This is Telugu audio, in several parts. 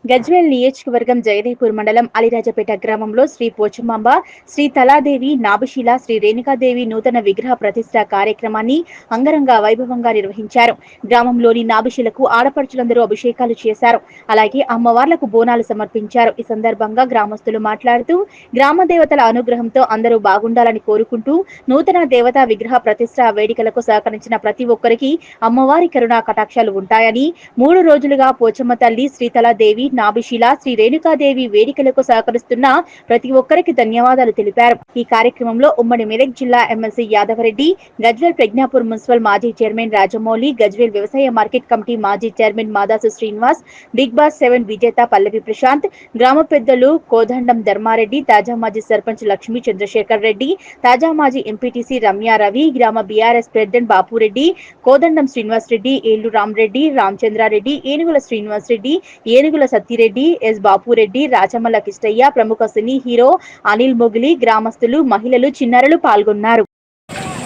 గజ్వేల్ నియోజకవర్గం జగదేపూర్ మండలం అలిరాజపేట గ్రామంలో శ్రీ పోచమాంబ, శ్రీ తలాదేవి, నాభిశిల, శ్రీ రేణుకాదేవి నూతన విగ్రహ ప్రతిష్ఠ కార్యక్రమాన్ని అంగరంగ వైభవంగా నిర్వహించారు. గ్రామంలోని నాభిశిలకు ఆడపడుచులందరూ అభిషేకాలు చేశారు. అలాగే అమ్మవార్లకు బోనాలు సమర్పించారు. ఈ సందర్భంగా గ్రామస్తులు మాట్లాడుతూ గ్రామ దేవతల అనుగ్రహంతో అందరూ బాగుండాలని కోరుకుంటూ నూతన దేవతా విగ్రహ ప్రతిష్ఠ వేడుకలకు సహకరించిన ప్రతి ఒక్కరికి అమ్మవారి కరుణా కటాక్షాలు ఉంటాయని 3 రోజులుగా పోచమ్మ తల్లి, శ్రీ తలాదేవి, నాభిశిల, శ్రీ రేణుకాదేవి వేడుకలకు సహకరిస్తున్న ప్రతి ఒక్కరికి ధన్యవాదాలు తెలిపారు. ఈ కార్యక్రమంలో ఉమ్మడి మెదక్ జిల్లా ఎమ్మెల్సీ యాదవరెడ్డి, గజ్వేల్ ప్రజ్ఞాపూర్ మున్సిపల్ మాజీ చైర్మన్ రాజమౌళి, గజ్వేల్ వ్యవసాయ మార్కెట్ కమిటీ మాజీ chairman Madasu Srinivas, big boss 7 విజేత పల్లవి ప్రశాంత్, గ్రామ పెద్దలు కోదండం ధర్మారెడ్డి, తాజా మాజీ సర్పంచ్ లక్ష్మీ చంద్రశేఖర్ రెడ్డి, తాజా మాజీ ఎంపీటీసీ రమ్య రవి, గ్రామ బీఆర్ఎస్ ప్రెసిడెంట్ బాపురెడ్డి, కోదండం శ్రీనివాస్ రెడ్డి, ఏళ్లు రామరెడ్డి, రామచంద్రారెడ్డి, ఏనుగుల శ్రీనివాస్ రెడ్డి, ఏనుగుల సత్తిరెడ్డి, ఎస్ బాపురెడ్డి, రాచమల్ల కిష్టయ్య, ప్రముఖ సినీ హీరో అనిల్ మొగిలి, గ్రామస్తులు, మహిళలు, చిన్నారులు పాల్గొన్నారు.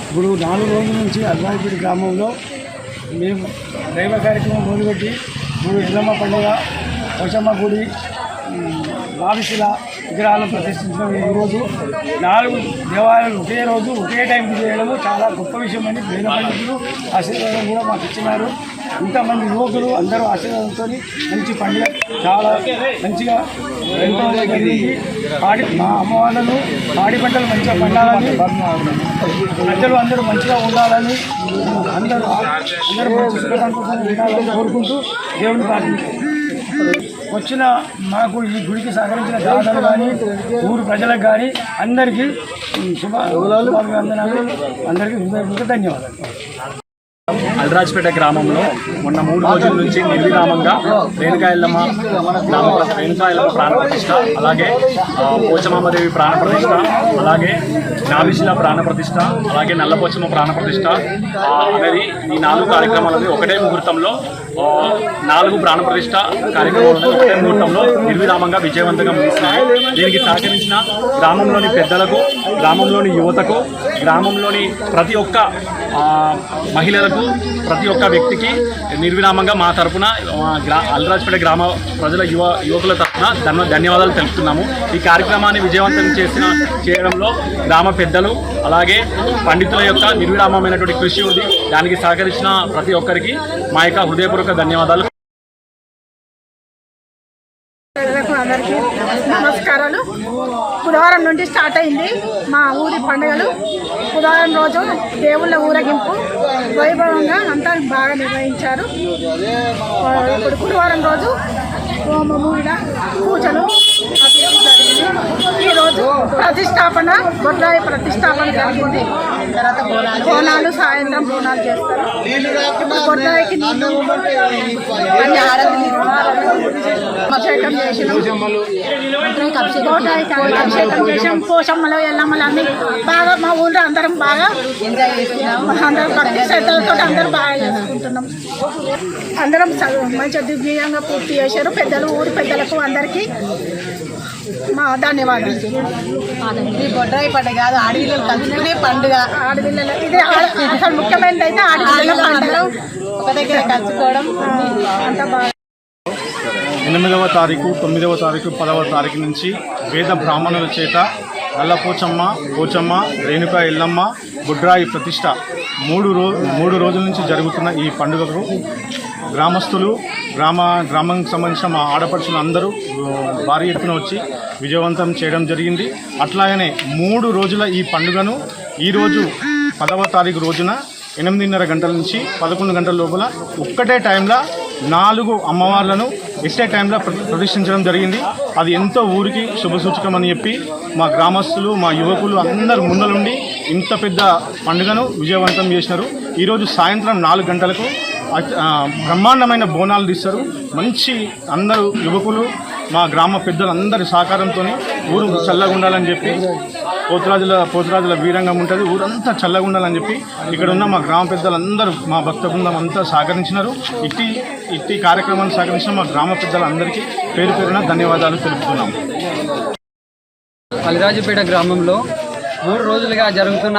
ఇప్పుడు 4 రోజుల నుంచి అల్లాయిపేట గ్రామంలో మేము దైవ కార్యక్రమం మొదలుపెట్టి 3 ఎల్లమ్మ పండుగ, పోచమ్మ గుడి, నాభిశిల విగ్రహాలను ప్రతిష్ఠించడం. ఈరోజు 4 దేవాలయాలు ఒకే రోజు ఒకే టైంకి చేయడము చాలా గొప్ప విషయం అని వేద పండితులు ఆశీర్వాదం కూడా మాకు ఇచ్చినారు. ఇంతమంది యువకులు అందరూ ఆశీర్వాదంతో మంచి పండుగ చాలా మంచిగా జరిగింది. మా అమ్మవాళ్ళను పాడి పంటలు మంచిగా పండాలని, ప్రజలు అందరూ మంచిగా ఉండాలని, అందరూ మంచి సుఖసంతోషంగా ఉండాలని కోరుకుంటూ దేవుని ప్రార్థించారు. వచ్చిన మాకు ఈ గుడికి సహకరించిన దాతలు కానీ, ఊరు ప్రజలకు కానీ అందరికీ శుభాభివందనాలు, అందరికీ హృదయపూర్వక ధన్యవాదాలు. అలిరాజపేట గ్రామంలో మొన్న 3 రోజుల నుంచి నిర్విరామంగా రేణుకా ఎల్లమ్మ ప్రాణ ప్రతిష్ఠ, అలాగే పోచమాంబదేవి ప్రాణ ప్రతిష్ఠ, అలాగే నాభిశిల ప్రాణ ప్రతిష్ఠ, అలాగే నల్లపోచమ్మ ప్రాణ ప్రతిష్ఠ అనేది ఈ 4 కార్యక్రమాలని ఒకటే ముహూర్తంలో 4 ప్రాణ ప్రతిష్ఠ కార్యక్రమాలను ఒకటే ముహూర్తంలో నిర్విరామంగా విజయవంతంగా ముగిస్తున్నాయి. దీనికి సహకరించిన గ్రామంలోని పెద్దలకు, గ్రామంలోని యువతకు, గ్రామంలోని ప్రతి ఒక్క మహిళలకు, ప్రతి ఒక్క వ్యక్తికి నిర్విరామంగా మా తరఫున అలిరాజపేట గ్రామ ప్రజల యువకుల తరఫున ధన్యవాదాలు తెలుపుతున్నాము. ఈ కార్యక్రమాన్ని విజయవంతం చేయడంలో గ్రామ పెద్దలు అలాగే పండితుల యొక్క నిర్విరామమైనటువంటి కృషి ఉంది. దానికి సహకరించిన ప్రతి ఒక్కరికి మా యొక్క హృదయపూర్వక ధన్యవాదాలు. అందరికీ నమస్కారాలు. బుధవారం నుండి స్టార్ట్ అయింది మా ఊరి పండుగలు. బుధవారం రోజు దేవుళ్ళ ఊరేగింపు వైభవంగా అంతా బాగా నిర్వహించారు. ఇప్పుడు గురువారం రోజు హోమమూల పూజలు ఈరోజు ప్రతిష్టాపన, బొడ్రాయి ప్రతిష్టాపన జరిగింది. తర్వాత బోనాలు, సాయంత్రం బోనాలు చేస్తారు. బొడ్రాయికి అభిషేకం చేసాం. పోషమ్మలు, ఎల్లమ్మలు అన్ని బాగా మా ఊళ్ళో అందరం బాగా ఎంజాయ్ చేస్తున్నాం. అందరం భక్తి శ్రద్ధలతో అందరూ బాగా చేసుకుంటున్నాం. అందరం మంచిగా దివ్యంగా పూర్తి చేశారు. పెద్దలు, ఊరి పెద్దలకు అందరికీ మా ధన్యవాదాలు. ఈ బొడ్రాయి పండుగ కాదు, ఆడపిల్లలు కలుసుకునే పండుగ. ఆడపిల్లలు ఇది అసలు ముఖ్యమైనది అయితే ఆడపిల్లల పండుగ. ఒక దగ్గర కలుసుకోవడం అంత బాగా. 8వ తారీఖు, 9వ తారీఖు, 10వ తారీఖు నుంచి వేద బ్రాహ్మణుల చేత నల్లపోచమ్మ, పోచమ్మ, రేణుకా ఎల్లమ్మ బొడ్రాయి ప్రతిష్ట 3 రోజుల నుంచి జరుగుతున్న ఈ పండుగకు గ్రామస్తులు, గ్రామానికి సంబంధించిన మా ఆడపడుచులు అందరూ భారీ ఎత్తున వచ్చి విజయవంతం చేయడం జరిగింది. అట్లాగనే 3 రోజుల ఈ పండుగను ఈరోజు 10వ తారీఖు రోజున 8:30 గంటల నుంచి 11 గంటల లోపల ఒక్కటే టైంలో 4 అమ్మవార్లను ఎట్టే టైంలో ప్రతిష్ఠించడం జరిగింది. అది ఎంతో ఊరికి శుభసూచకం అని చెప్పి మా గ్రామస్తులు, మా యువకులు అందరూ ముందలుండి ఇంత పెద్ద పండుగను విజయవంతం చేసినారు. ఈరోజు సాయంత్రం 4 గంటలకు బ్రహ్మాండమైన బోనాలు తీస్తారు. మంచి అందరూ యువకులు, మా గ్రామ పెద్దలందరి సహకారంతో ఊరు చల్లగా ఉండాలని చెప్పి పోతురాజుల వీరంగం ఉంటుంది. ఊరంతా చల్లగా ఉండాలని చెప్పి ఇక్కడ ఉన్న మా గ్రామ పెద్దలందరూ, మా భక్త బృందం అంతా సహకరించినారు. ఇట్టి కార్యక్రమాన్ని సహకరించిన మా గ్రామ పెద్దలందరికీ పేరు పేరున ధన్యవాదాలు తెలుపుతున్నాము. అలిరాజపేట గ్రామంలో 3 రోజులుగా జరుగుతున్న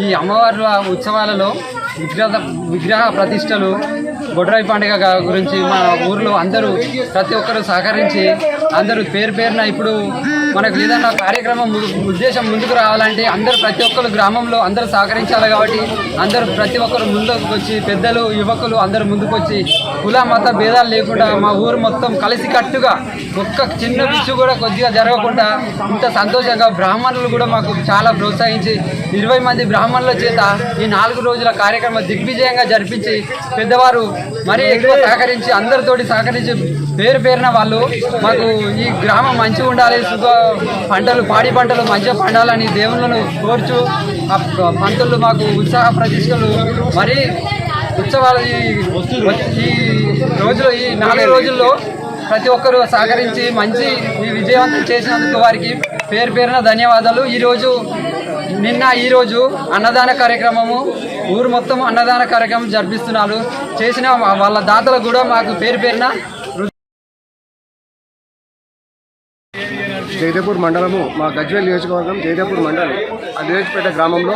ఈ అమ్మవార్ల ఉత్సవాలలో విగ్రహ ప్రతిష్టలు బొడ్రాయి పండుగ గురించి మా ఊర్లో అందరూ ప్రతి ఒక్కరు సహకరించి అందరూ పేరు పేరున ఇప్పుడు మనకు ఏదైనా కార్యక్రమం ఉద్దేశం ముందుకు రావాలంటే అందరూ ప్రతి ఒక్కరు గ్రామంలో అందరూ సహకరించాలి కాబట్టి అందరూ ప్రతి ఒక్కరు ముందుకు వచ్చి పెద్దలు యువకులు అందరూ ముందుకు వచ్చి కుల మత భేదాలు లేకుండా మా ఊరు మొత్తం కలిసికట్టుగా ఒక్క చిన్న విషయం కూడా కొద్దిగా జరగకుండా ఇంత సంతోషంగా బ్రాహ్మణులు కూడా మాకు చాలా ప్రోత్సహించి 20 మంది బ్రాహ్మణుల చేత ఈ 4 రోజుల కార్యక్రమం దిగ్విజయంగా జరిపించి పెద్దవారు మరీ ఎక్కువ సహకరించి అందరితోటి సహకరించి పేరు పేరున వాళ్ళు మాకు ఈ గ్రామం మంచిగా ఉండాలి, పంటలు పాడి పంటలు మంచిగా పండాలని దేవుళ్ళను కోర్చు ఆ పంతులు మాకు ఉత్సాహ ప్రతిష్టలు మరీ ఉత్సవాలు ఈ రోజులో ఈ 4 రోజుల్లో ప్రతి ఒక్కరూ సహకరించి మంచి ఈ విజయవంతం చేసినందుకు వారికి పేరు పేరున ధన్యవాదాలు. ఈరోజు అన్నదాన కార్యక్రమము ఊరు మొత్తం అన్నదాన కార్యక్రమం జరిపిస్తున్నారు. చేసిన వాళ్ళ దాతలకు కూడా మాకు పేరు పేరున జైదేపూర్ మండలము మా గజ్వేల్ నియోజకవర్గం జైదేపూర్ మండలం అలిరాజపేట గ్రామంలో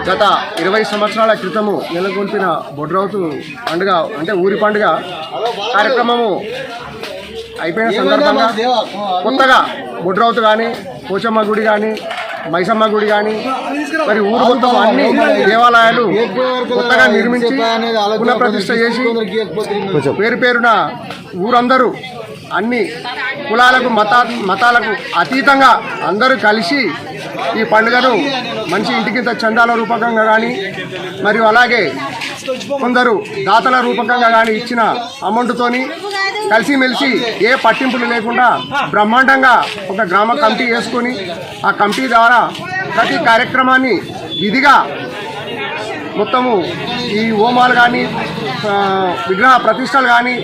గత 20 సంవత్సరాల క్రితము నెలకొల్పిన బొడ్రావుతు పండుగ అంటే ఊరి పండుగ కార్యక్రమము అయిపోయిన సందర్భంగా కొత్తగా బొడ్రావుతు కానీ పోచమ్మ గుడి కానీ మైసమ్మ గుడి కానీ మరి ఊరు మొత్తం అన్ని దేవాలయాలు కొత్తగా నిర్మించి పునఃప్రతిష్ఠ చేసి పేరు పేరున ఊరందరూ అన్ని కులాలకు మతాలకు అతీతంగా అందరూ కలిసి ఈ పండుగను మంచి ఇంటికింత చందాల రూపకంగా కానీ మరియు అలాగే కొందరు దాతల రూపకంగా కానీ ఇచ్చిన అమౌంట్తోని కలిసిమెలిసి ఏ పట్టింపులు లేకుండా బ్రహ్మాండంగా ఒక గ్రామ కమిటీ వేసుకొని ఆ కమిటీ ద్వారా ప్రతి కార్యక్రమాన్ని విధిగా మొత్తము ఈ హోమాలు కానీ విగ్రహ ప్రతిష్టలు కానీ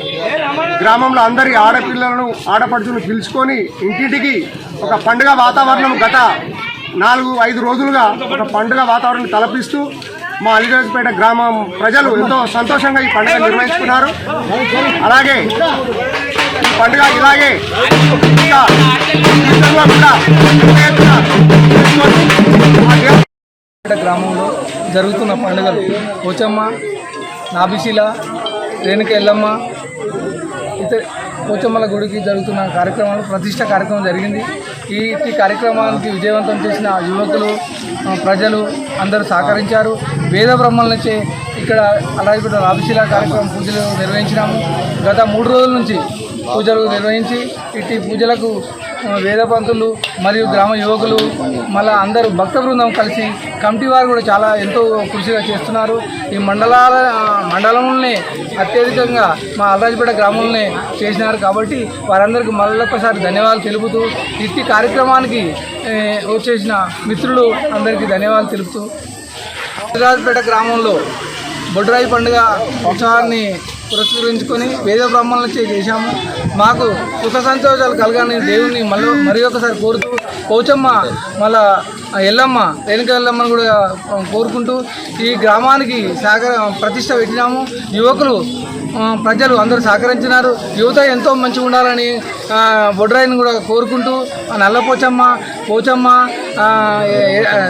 గ్రామంలో అందరి ఆడపిల్లలను ఆడపడుచులను పిలుచుకొని ఇంటింటికి ఒక పండుగ వాతావరణం గత 4-5 రోజులుగా ఒక పండుగ వాతావరణం తలపిస్తూ మా అలిరాజపేట గ్రామం ప్రజలు ఎంతో సంతోషంగా ఈ పండుగ నిర్వహించుకున్నారు. అలాగే ఈ పండుగ ఇలాగే ఇంకా గ్రామంలో జరుగుతున్న పండుగలు పోచమ్మ, నాభిశిల, రేణుక ఎల్లమ్మ పోచమ్మల గుడికి జరుగుతున్న కార్యక్రమాలు ప్రతిష్ట కార్యక్రమం జరిగింది. ఈ కార్యక్రమానికి విజయవంతం చేసిన యువకులు ప్రజలు అందరూ సహకరించారు. వేద బ్రహ్మలచే ఇక్కడ అలాగే నాభిశిల కార్యక్రమం పూజలు నిర్వహించినాము. గత 3 రోజుల నుంచి పూజలు నిర్వహించి ఇట్టి పూజలకు వేద పంతులు మరియు గ్రామ యువకులు మళ్ళీ అందరూ భక్త బృందం కలిసి కమిటీ వారు కూడా చాలా ఎంతో కృషిగా చేస్తున్నారు. ఈ మండలంలోనే అత్యధికంగా మా అలిరాజపేట గ్రామంలోనే చేసినారు కాబట్టి వారందరికీ మళ్ళొక్కసారి ధన్యవాదాలు తెలుపుతూ ఇట్టి కార్యక్రమానికి వచ్చేసిన మిత్రులు అందరికీ ధన్యవాదాలు తెలుపుతూ అలిరాజపేట గ్రామంలో బొడ్రాయి పండుగ ఉత్సవాన్ని పురస్కరించుకొని వేద బ్రాహ్మణులచే చేశాము. మాకు సుఖ సంతోషాలు కలగాలని దేవుని మరి ఒకసారి కోరుతూ పోచమ్మ మళ్ళా ఎల్లమ్మ రేణుక ఎల్లమ్మను కూడా కోరుకుంటూ ఈ గ్రామానికి ప్రతిష్ట పెట్టినాము. యువకులు ప్రజలు అందరూ సహకరించినారు. యువత ఎంతో మంచిగా ఉండాలని బొడ్రాయిని కూడా కోరుకుంటూ నల్ల పోచమ్మ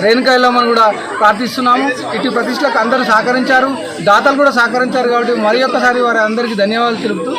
రేణుక ఎల్లమ్మను కూడా ప్రార్థిస్తున్నాము. ఇటు ప్రతిష్టలకు అందరూ సహకరించారు, దాతలు కూడా సహకరించారు కాబట్టి మరి ఒక్కసారి వారి అందరికీ ధన్యవాదాలు తెలుపుతూ